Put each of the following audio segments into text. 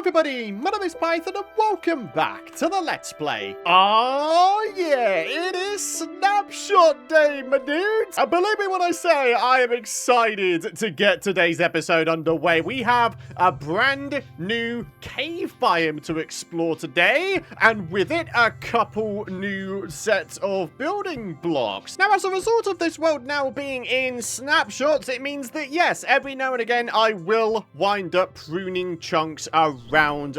everybody, my name is Python and welcome back to the Let's Play. Oh yeah, it is Snapshot Day, my dudes. And believe me when I say I am excited to get today's episode underway. We have a brand new cave biome to explore today, and with it, a couple new sets of building blocks. Now, as a result of this world now being in snapshots, it means that yes, every now and again, I will wind up pruning chunks around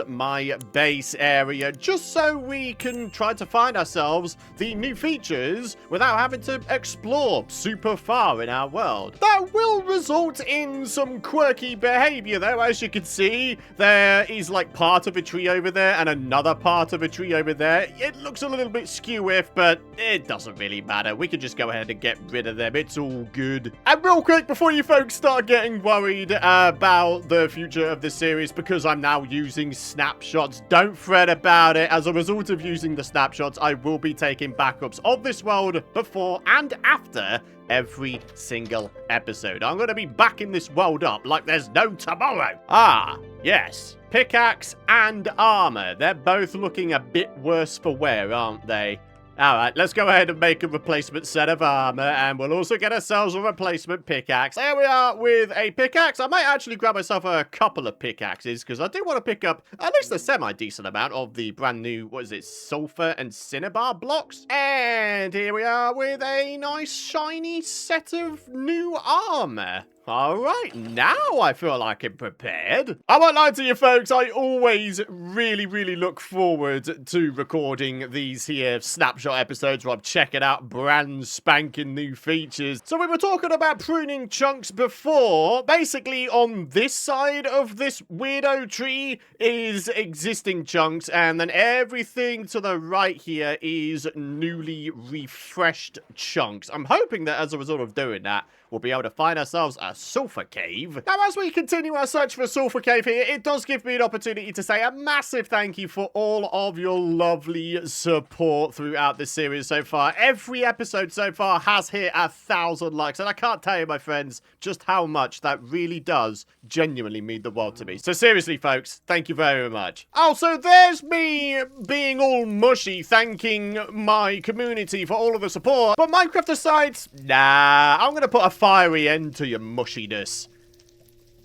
my base area, just so we can try to find ourselves the new features without having to explore super far in our world. That will result in some quirky behavior though. As you can see, there is like part of a tree over there and another part of a tree over there. It looks a little bit skew-iff, but it doesn't really matter. We can just go ahead and get rid of them. It's all good. And real quick, before you folks start getting worried about the future of this series, because I'm now using snapshots, don't fret about it. As a result of using the snapshots, I will be taking backups of this world before and after every single episode. I'm going to be backing this world up like there's no tomorrow. Ah, yes. Pickaxe and armor. They're both looking a bit worse for wear, aren't they? Alright, let's go ahead and make a replacement set of armor, and we'll also get ourselves a replacement pickaxe. There we are with a pickaxe. I might actually grab myself a couple of pickaxes, because I do want to pick up at least a semi-decent amount of the brand new, what is it, sulfur and cinnabar blocks. And here we are with a nice shiny set of new armor. Alright, now I feel like I'm prepared. I won't lie to you folks, I always really look forward to recording these here snapshot episodes where I'm checking out brand spanking new features. So we were talking about pruning chunks before. Basically, on this side of this weirdo tree is existing chunks, and then everything to the right here is newly refreshed chunks. I'm hoping that as a result of doing that, we'll be able to find ourselves a sulfur cave. Now, as we continue our search for a sulfur cave here, it does give me an opportunity to say a massive thank you for all of your lovely support throughout this series so far. Every episode so far has hit 1,000 likes, and I can't tell you, my friends, just how much that really does genuinely mean the world to me. So seriously, folks, thank you very much. Also, there's me being all mushy, thanking my community for all of the support, but Minecraft decides, nah, I'm gonna put a fiery end to your mushiness.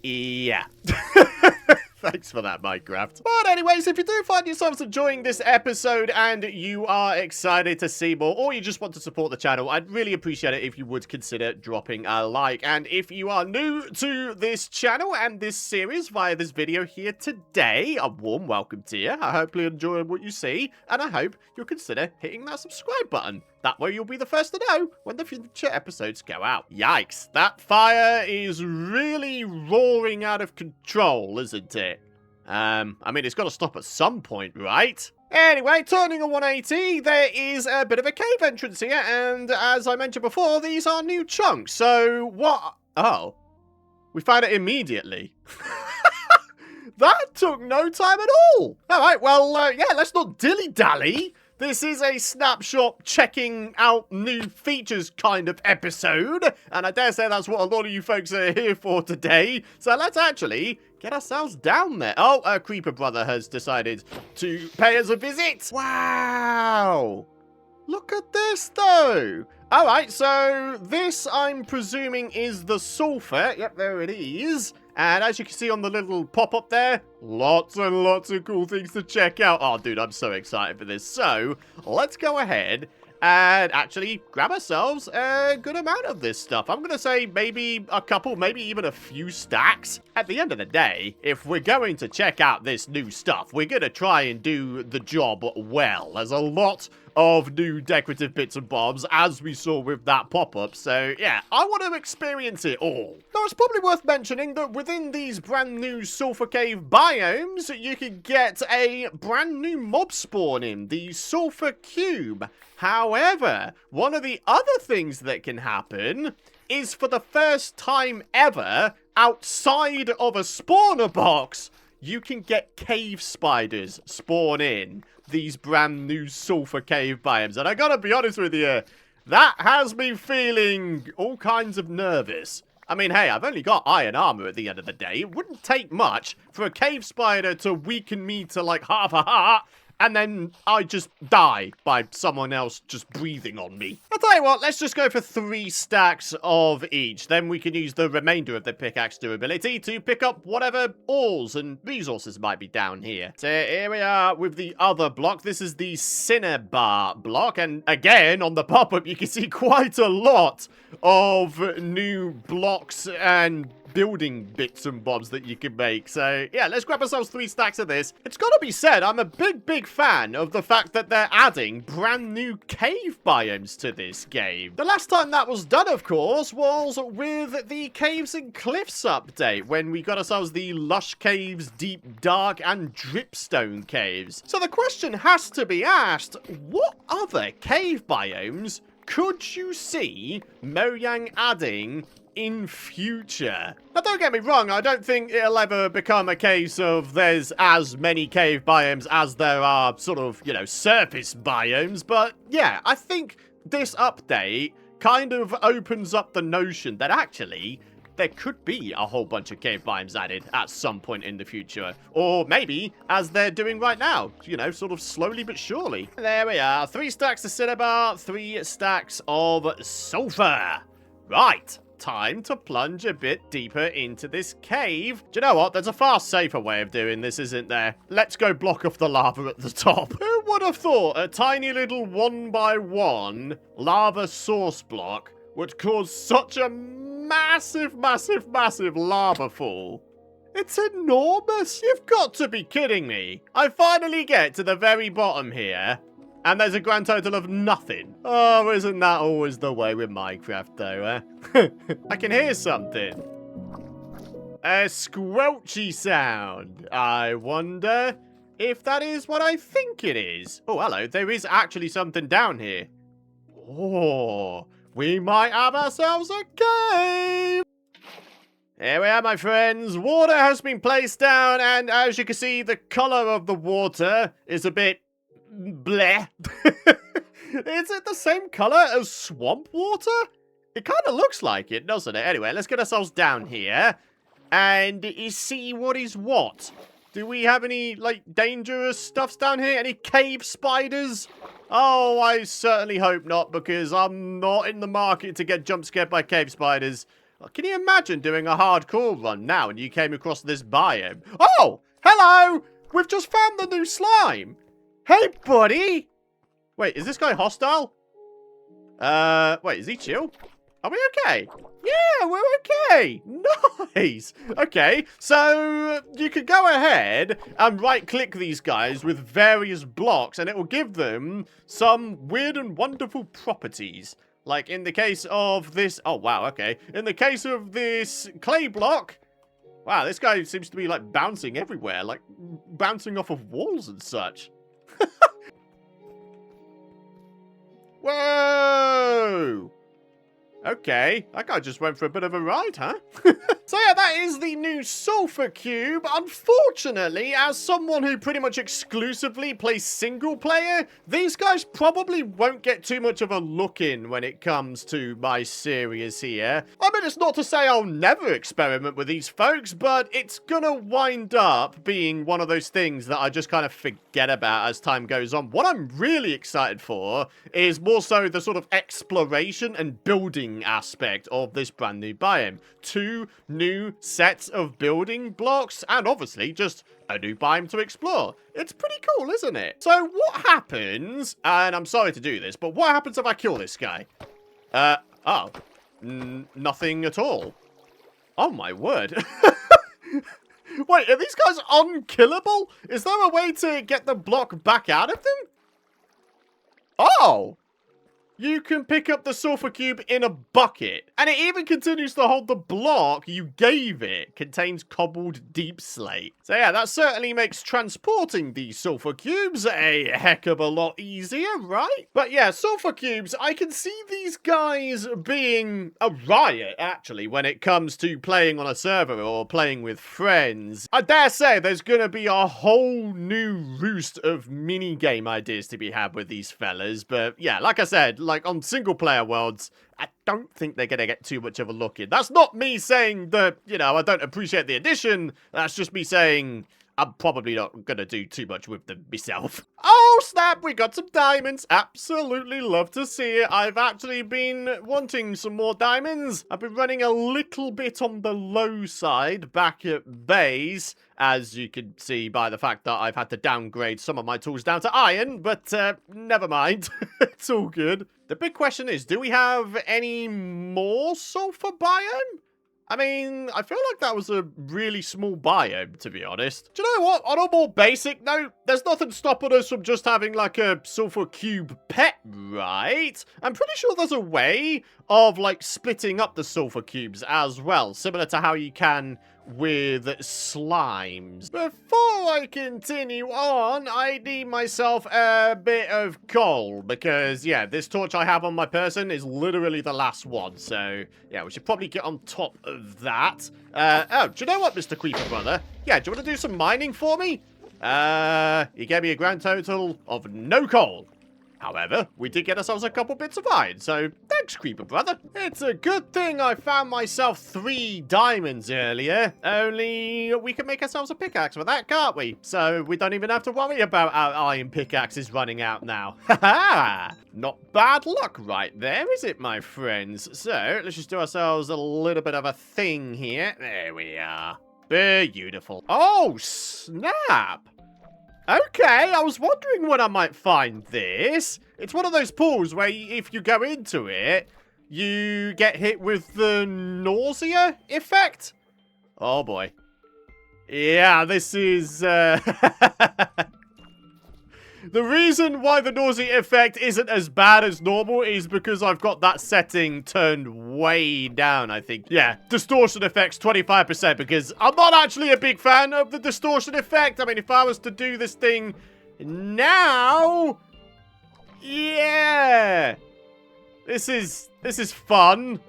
Yeah. Thanks for that, Minecraft. But anyways, if you do find yourselves enjoying this episode and you are excited to see more, or you just want to support the channel, I'd really appreciate it if you would consider dropping a like. And if you are new to this channel and this series via this video here today, a warm welcome to you. I hope you enjoy what you see, and I hope you'll consider hitting that subscribe button. That way you'll be the first to know when the future episodes go out. Yikes, that fire is really roaring out of control, isn't it? I mean, it's got to stop at some point, right? Anyway, turning a 180, there is a bit of a cave entrance here, and as I mentioned before, these are new chunks. So, what? Oh, we found it immediately. That took no time at all. All right, well, yeah, let's not dilly-dally. This is a snapshot checking out new features kind of episode, and I dare say that's what a lot of you folks are here for today. So let's actually get ourselves down there. Oh, a creeper brother has decided to pay us a visit. Wow. Look at this, though. All right, so this, I'm presuming, is the sulfur. Yep, there it is. And as you can see on the little pop-up there, lots and lots of cool things to check out. Oh, dude, I'm so excited for this. So, let's go ahead and actually grab ourselves a good amount of this stuff. I'm going to say maybe a couple, maybe even a few stacks. At the end of the day, if we're going to check out this new stuff, we're going to try and do the job well. There's a lot of new decorative bits and bobs, as we saw with that pop-up. So, yeah, I want to experience it all. Now, it's probably worth mentioning that within these brand new Sulfur Cave biomes, you can get a brand new mob spawn in, the Sulfur Cube. However, one of the other things that can happen is for the first time ever, outside of a spawner box, you can get cave spiders spawn in these brand new Sulfur Cave biomes. And I gotta be honest with you, that has me feeling all kinds of nervous. I mean, hey, I've only got iron armor at the end of the day. It wouldn't take much for a cave spider to weaken me to like half a heart, and then I just die by someone else just breathing on me. I'll tell you what, let's just go for 3 stacks of each. Then we can use the remainder of the pickaxe durability to pick up whatever ores and resources might be down here. So here we are with the other block. This is the Cinnabar block. And again, on the pop-up, you can see quite a lot of new blocks and building bits and bobs that you can make. So yeah, let's grab ourselves 3 stacks of this. It's gotta be said, I'm a big fan of the fact that they're adding brand new cave biomes to this game. The last time that was done, of course, was with the Caves and Cliffs update, when we got ourselves the Lush Caves, Deep Dark, and Dripstone Caves. So the question has to be asked, what other cave biomes could you see Mojang adding in future? Now, don't get me wrong, I don't think it'll ever become a case of there's as many cave biomes as there are sort of, you know, surface biomes, but yeah, I think this update kind of opens up the notion that actually there could be a whole bunch of cave biomes added at some point in the future. Or maybe, as they're doing right now, you know, sort of slowly but surely. There we are, 3 stacks of cinnabar, 3 stacks of sulfur. Right. Time to plunge a bit deeper into this cave. Do you know what? There's a far safer way of doing this, isn't there? Let's go block off the lava at the top. Who would have thought a tiny little 1x1 lava source block would cause such a massive lava fall? It's enormous. You've got to be kidding me. I finally get to the very bottom here, and there's a grand total of nothing. Oh, isn't that always the way with Minecraft, though, eh? I can hear something. A squelchy sound. I wonder if that is what I think it is. Oh, hello. There is actually something down here. Oh, we might have ourselves a cave. Here we are, my friends. Water has been placed down, and as you can see, the color of the water is a bit bleh. Is it the same color as swamp water? It kind of looks like it, doesn't it? Anyway, let's get ourselves down here and see what is what. Do we have any, like, dangerous stuffs down here? Any cave spiders? Oh, I certainly hope not, because I'm not in the market to get jump scared by cave spiders. Can you imagine doing a hardcore run now and you came across this biome? Oh, hello! We've just found the new slime. Hey, buddy! Wait, is this guy hostile? Wait, is he chill? Are we okay? Yeah, we're okay. Nice. Okay, so you could go ahead and right-click these guys with various blocks, and it will give them some weird and wonderful properties. Like in the case of this... Oh, wow, okay. In the case of this clay block... Wow, this guy seems to be, like, bouncing everywhere. Like, bouncing off of walls and such. Whoa! Okay, that guy just went for a bit of a ride, huh? So yeah, that is the new Sulfur Cube. Unfortunately, as someone who pretty much exclusively plays single player, these guys probably won't get too much of a look in when it comes to my series here. I mean, it's not to say I'll never experiment with these folks, but it's gonna wind up being one of those things that I just kind of forget about as time goes on. What I'm really excited for is more so the sort of exploration and building aspect of this brand new biome. 2 new sets of building blocks, and obviously just a new biome to explore. It's pretty cool, isn't it? So what happens, and I'm sorry to do this, but what happens if I kill this guy? Nothing at all. Oh my word. Wait, are these guys unkillable? Is there a way to get the block back out of them? Oh! You can pick up the Sulfur Cube in a bucket. And it even continues to hold the block you gave it. Contains cobbled deep slate. So yeah, that certainly makes transporting these Sulfur Cubes a heck of a lot easier, right? But yeah, Sulfur Cubes, I can see these guys being a riot, actually, when it comes to playing on a server or playing with friends. I dare say there's gonna be a whole new roost of mini-game ideas to be had with these fellas. But yeah, like I said, like, on single-player worlds, I don't think they're going to get too much of a look in. That's not me saying that, you know, I don't appreciate the addition. That's just me saying I'm probably not going to do too much with them myself. Oh, snap, we got some diamonds. Absolutely love to see it. I've actually been wanting some more diamonds. I've been running a little bit on the low side back at base, as you can see by the fact that I've had to downgrade some of my tools down to iron, but never mind. It's all good. The big question is, do we have any more sulfur biome? I mean, I feel like that was a really small biome, to be honest. Do you know what? On a more basic note, there's nothing stopping us from just having, like, a Sulfur Cube pet, right? I'm pretty sure there's a way of, like, splitting up the Sulfur Cubes as well, similar to how you can with slimes. Before I continue on, I need myself a bit of coal, because, yeah, this torch I have on my person is literally the last one, so, yeah, we should probably get on top of that. Oh, do you know what, Mr. Creeper Brother? Yeah, do you want to do some mining for me? You gave me a grand total of no coal. However, we did get ourselves a couple bits of iron, so thanks, Creeper Brother. It's a good thing I found myself 3 diamonds earlier, only we can make ourselves a pickaxe with that, can't we? So we don't even have to worry about our iron pickaxes running out now. Ha-ha! Not bad luck right there, is it, my friends? So, let's just do ourselves a little bit of a thing here. There we are. Beautiful. Oh, snap! Okay, I was wondering when I might find this. It's one of those pools where if you go into it, you get hit with the nausea effect. Oh boy. Yeah, this is... The reason why the nausea effect isn't as bad as normal is because I've got that setting turned way down, I think. Yeah, distortion effect's 25% because I'm not actually a big fan of the distortion effect. I mean, if I was to do this thing now... Yeah! This is fun.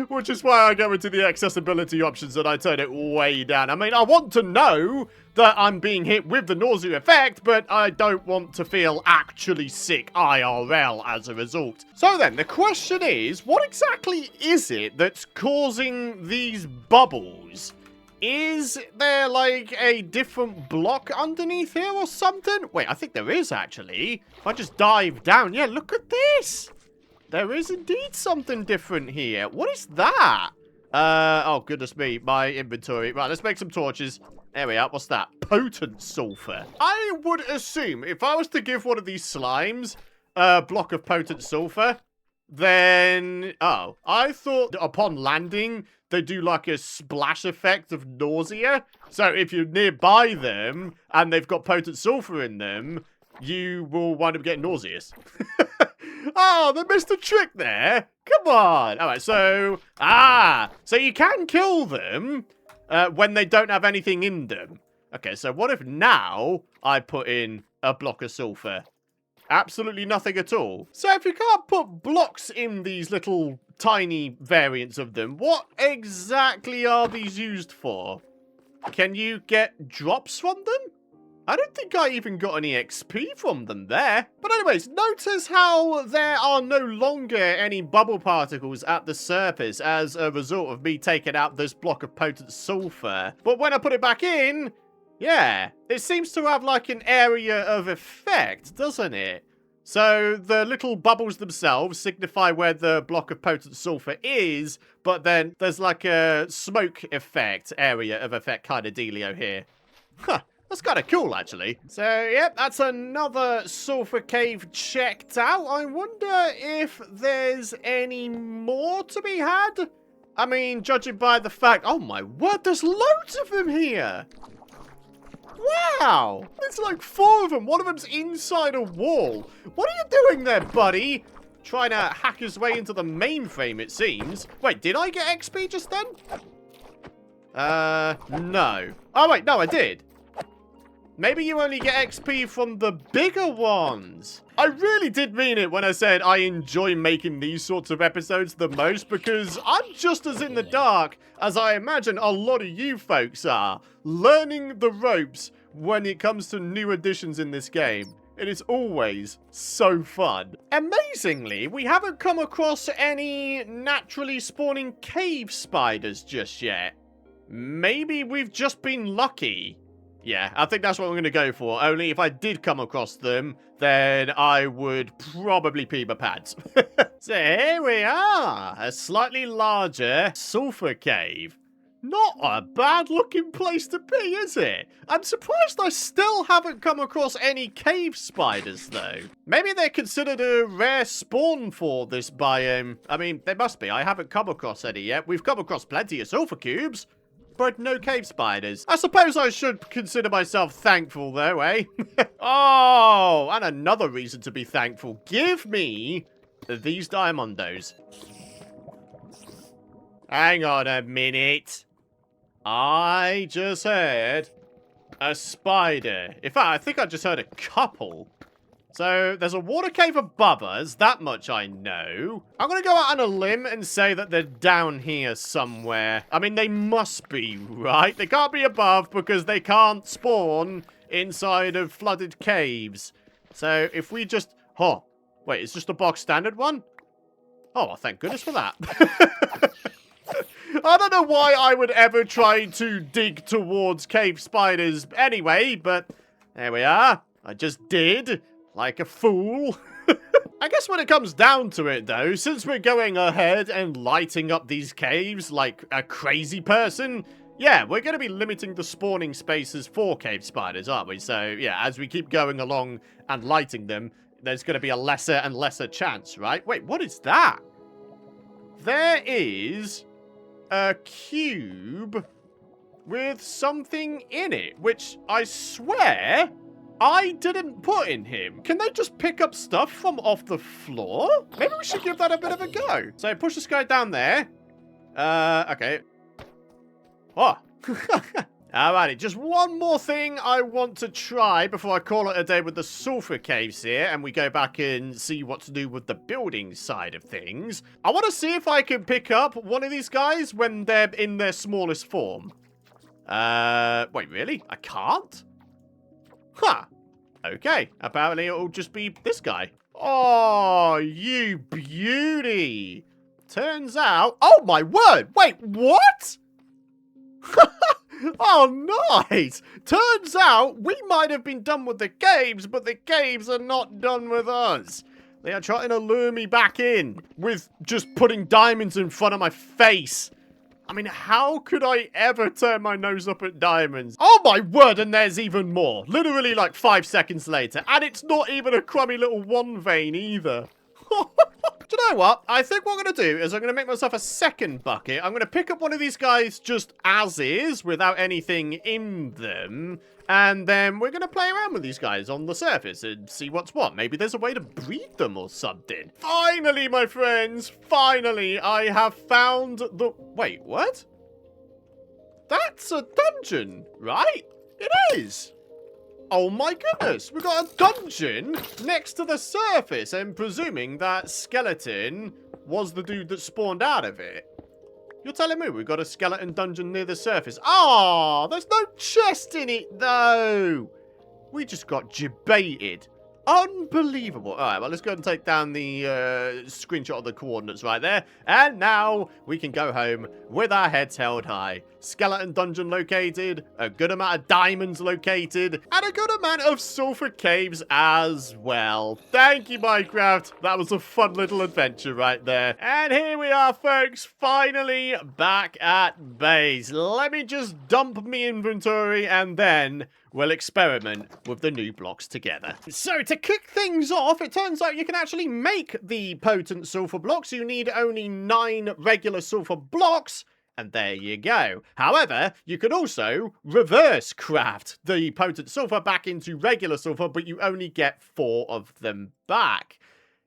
Which is why I go into the accessibility options and I turn it way down. I mean, I want to know that I'm being hit with the nausea effect, but I don't want to feel actually sick IRL as a result. So then, the question is, what exactly is it that's causing these bubbles? Is there, like, a different block underneath here or something? Wait, I think there is, actually. If I just dive down, yeah, look at this. There is indeed something different here. What is that? Oh, goodness me, my inventory. Right, let's make some torches. There we are. What's that? Potent sulfur. I would assume if I was to give one of these slimes a block of potent sulfur, then... Oh, I thought upon landing, they do like a splash effect of nausea. So if you're nearby them and they've got potent sulfur in them, you will wind up getting nauseous. Oh, they missed a trick there. Come on. All right, so... so you can kill them when they don't have anything in them. Okay, so what if now I put in a block of sulfur? Absolutely nothing at all. So if you can't put blocks in these little tiny variants of them, what exactly are these used for? Can you get drops from them? I don't think I even got any XP from them there. But anyways, notice how there are no longer any bubble particles at the surface as a result of me taking out this block of potent sulfur. But when I put it back in, yeah, it seems to have like an area of effect, doesn't it? So the little bubbles themselves signify where the block of potent sulfur is, but then there's like a smoke effect, area of effect kind of dealio here. Huh. That's kind of cool, actually. So, yep, that's another sulfur cave checked out. I wonder if there's any more to be had? I mean, judging by the fact... Oh, my word, there's loads of them here. Wow. There's like 4 of them. One of them's inside a wall. What are you doing there, buddy? Trying to hack his way into the mainframe, it seems. Wait, did I get XP just then? No. Oh, wait, no, I did. Maybe you only get XP from the bigger ones. I really did mean it when I said I enjoy making these sorts of episodes the most because I'm just as in the dark as I imagine a lot of you folks are, learning the ropes when it comes to new additions in this game. It is always so fun. Amazingly, we haven't come across any naturally spawning cave spiders just yet. Maybe we've just been lucky. Yeah, I think that's what I'm going to go for. Only if I did come across them, then I would probably pee my pants. So here we are. A slightly larger sulfur cave. Not a bad looking place to be, is it? I'm surprised I still haven't come across any cave spiders, though. Maybe they're considered a rare spawn for this biome. I mean, they must be. I haven't come across any yet. We've come across plenty of sulfur cubes, but no cave spiders. I suppose I should consider myself thankful, though, eh? Oh, and another reason to be thankful. Give me these diamondos. Hang on a minute. I just heard a spider. In fact, I think I just heard a couple. So, there's a water cave above us. That much I know. I'm going to go out on a limb and say that they're down here somewhere. I mean, they must be, right? They can't be above because they can't spawn inside of flooded caves. So, if we just... Oh, wait, it's just a box standard one? Oh, well, thank goodness for that. I don't know why I would ever try to dig towards cave spiders anyway, but there we are. I just did, like a fool. I guess when it comes down to it, though, since we're going ahead and lighting up these caves like a crazy person, yeah, we're going to be limiting the spawning spaces for cave spiders, aren't we? So, yeah, as we keep going along and lighting them, there's going to be a lesser and lesser chance, right? Wait, what is that? There is a cube with something in it, which I swear I didn't put in him. Can they just pick up stuff from off the floor? Maybe we should give that a bit of a go. So push this guy down there. Okay. Oh. Alrighty, just one more thing I want to try before I call it a day with the sulfur caves here, and we go back and see what to do with the building side of things. I want to see if I can pick up one of these guys when they're in their smallest form. Wait, really? I can't? Huh. Okay, apparently it'll just be this guy. Oh, you beauty. Turns out... Oh, my word! Wait, what? Oh, nice! Turns out we might have been done with the caves, but the caves are not done with us. They are trying to lure me back in with just putting diamonds in front of my face. I mean, how could I ever turn my nose up at diamonds? Oh my word, and there's even more. Literally like 5 seconds later. And it's not even a crummy little one vein either. Do you know what? I think what I'm going to do is I'm going to make myself a second bucket. I'm going to pick up one of these guys just as is, without anything in them. And then we're going to play around with these guys on the surface and see what's what. Maybe there's a way to breed them or something. Finally, my friends, finally, I have found the... Wait, what? That's a dungeon, right? It is. Oh my goodness, we've got a dungeon next to the surface, and presuming that skeleton was the dude that spawned out of it. You're telling me we've got a skeleton dungeon near the surface? Oh, there's no chest in it, though. We just got debated. Unbelievable. All right, well, let's go ahead and take down the screenshot of the coordinates right there. And now we can go home with our heads held high. Skeleton dungeon located, a good amount of diamonds located, and a good amount of sulfur caves as well. Thank you, Minecraft. That was a fun little adventure right there. And here we are, folks, finally back at base. Let me just dump me inventory and then we'll experiment with the new blocks together. So to kick things off, it turns out you can actually make the potent sulfur blocks. You need only 9 regular sulfur blocks, and there you go. However, you can also reverse craft the potent sulfur back into regular sulfur, but you only get 4 of them back.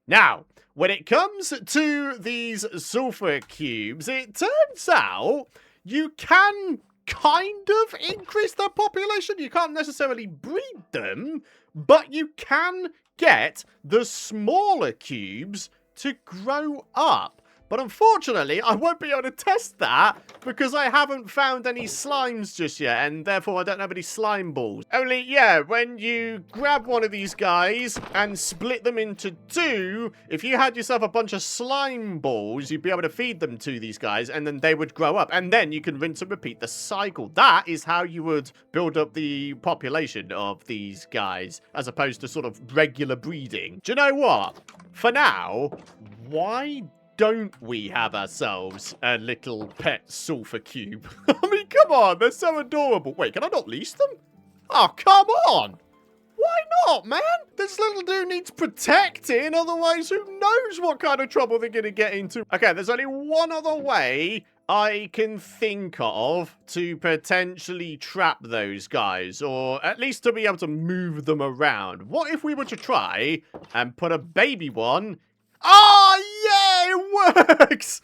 Now, when it comes to these sulfur cubes, it turns out you can kind of increase their population. You can't necessarily breed them, but you can get the smaller cubes to grow up. But unfortunately, I won't be able to test that because I haven't found any slimes just yet, and therefore I don't have any slime balls. Only, yeah, when you grab one of these guys and split them into two, if you had yourself a bunch of slime balls, you'd be able to feed them to these guys, and then they would grow up, and then you can rinse and repeat the cycle. That is how you would build up the population of these guys, as opposed to sort of regular breeding. Do you know what? For now, why don't we have ourselves a little pet sulfur cube? I mean, come on, they're so adorable. Wait, can I not leash them? Oh, come on. Why not, man? This little dude needs protecting, otherwise who knows what kind of trouble they're going to get into. Okay, there's only one other way I can think of to potentially trap those guys, or at least to be able to move them around. What if we were to try and put a baby one? Oh, yeah, it works!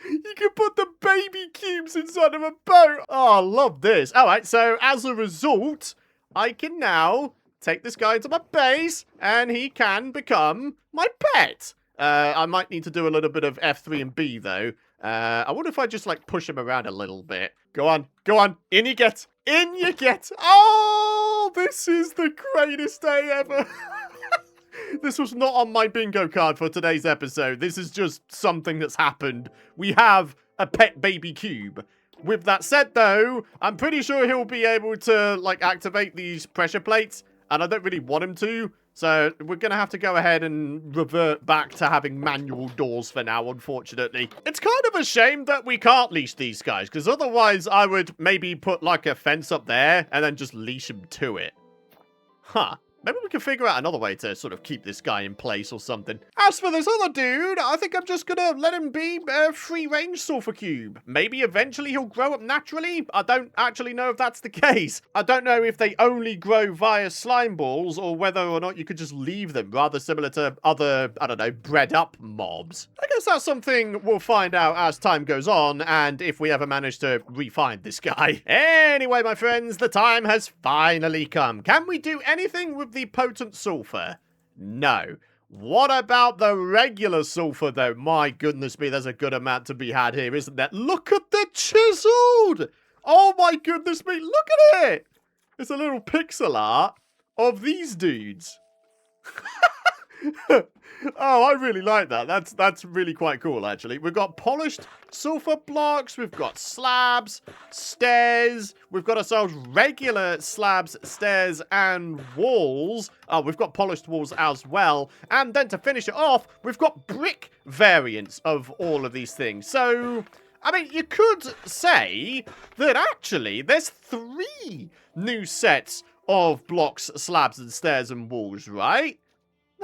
You can put the baby cubes inside of a boat. Oh, I love this. All right, so as a result, I can now take this guy to my base, and he can become my pet. I might need to do a little bit of F3 and B, though. I wonder if I just, like, push him around a little bit. Go on, go on. In you get. In you get. Oh, this is the greatest day ever. This was not on my bingo card for today's episode. This is just something that's happened. We have a pet baby cube. With that said, though, I'm pretty sure he'll be able to, like, activate these pressure plates, and I don't really want him to. So we're going to have to go ahead and revert back to having manual doors for now, unfortunately. It's kind of a shame that we can't leash these guys, because otherwise I would maybe put, like, a fence up there and then just leash them to it. Huh. Maybe we can figure out another way to sort of keep this guy in place or something. As for this other dude, I think I'm just going to let him be a free-range sulfur cube. Maybe eventually he'll grow up naturally. I don't actually know if that's the case. I don't know if they only grow via slime balls or whether or not you could just leave them, rather similar to other, I don't know, bred-up mobs. I guess that's something we'll find out as time goes on and if we ever manage to re-find this guy. Anyway, my friends, the time has finally come. Can we do anything with the potent sulfur? No. What about the regular sulfur, though? My goodness me, there's a good amount to be had here, isn't there? Look at the chiseled! Oh my goodness me, look at it! It's a little pixel art of these dudes. Oh, I really like that. That's really quite cool, actually. We've got polished sulfur blocks. We've got slabs, stairs. We've got ourselves regular slabs, stairs, and walls. Oh, we've got polished walls as well. And then to finish it off, we've got brick variants of all of these things. So, I mean, you could say that actually there's 3 new sets of blocks, slabs, and stairs and walls, right?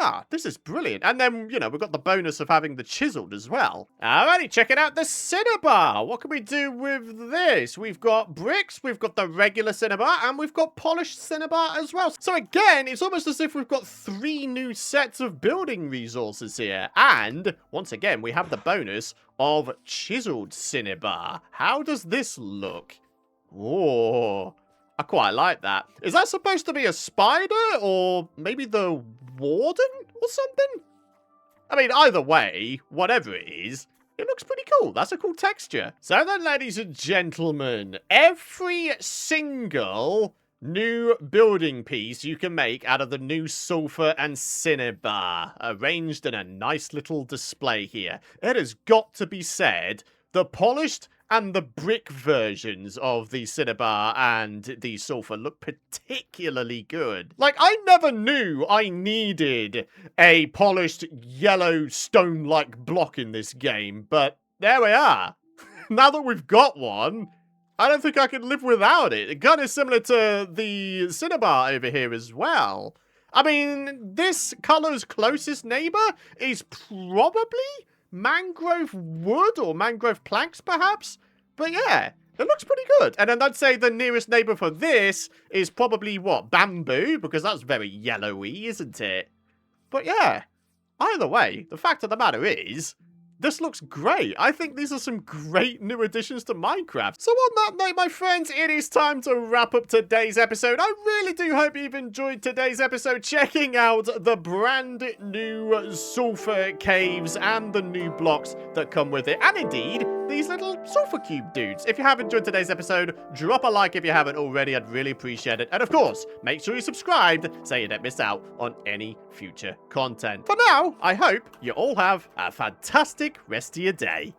Ah, this is brilliant. And then, you know, we've got the bonus of having the chiseled as well. Alrighty, checking out the cinnabar. What can we do with this? We've got bricks, we've got the regular cinnabar, and we've got polished cinnabar as well. So again, it's almost as if we've got 3 new sets of building resources here. And, once again, we have the bonus of chiseled cinnabar. How does this look? Oh, I quite like that. Is that supposed to be a spider or maybe the warden or something? I mean, either way, whatever it is, it looks pretty cool. That's a cool texture. So then, ladies and gentlemen, every single new building piece you can make out of the new sulfur and cinnabar, arranged in a nice little display here. It has got to be said, the polished and the brick versions of the cinnabar and the sulfur look particularly good. Like, I never knew I needed a polished yellow stone-like block in this game, but there we are. Now that we've got one, I don't think I can live without it. It kind of similar to the cinnabar over here as well. I mean, this color's closest neighbor is probably mangrove wood or mangrove planks, perhaps? But yeah, it looks pretty good. And then I'd say the nearest neighbor for this is probably, what, bamboo? Because that's very yellowy, isn't it? But yeah, either way, the fact of the matter is, this looks great. I think these are some great new additions to Minecraft. So on that note, my friends, it is time to wrap up today's episode. I really do hope you've enjoyed today's episode, checking out the brand new Sulfur Caves and the new blocks that come with it. And indeed, these little Sulfur Cube dudes. If you have enjoyed today's episode, drop a like if you haven't already. I'd really appreciate it. And of course, make sure you're subscribed so you don't miss out on any future content. For now, I hope you all have a fantastic rest of your day.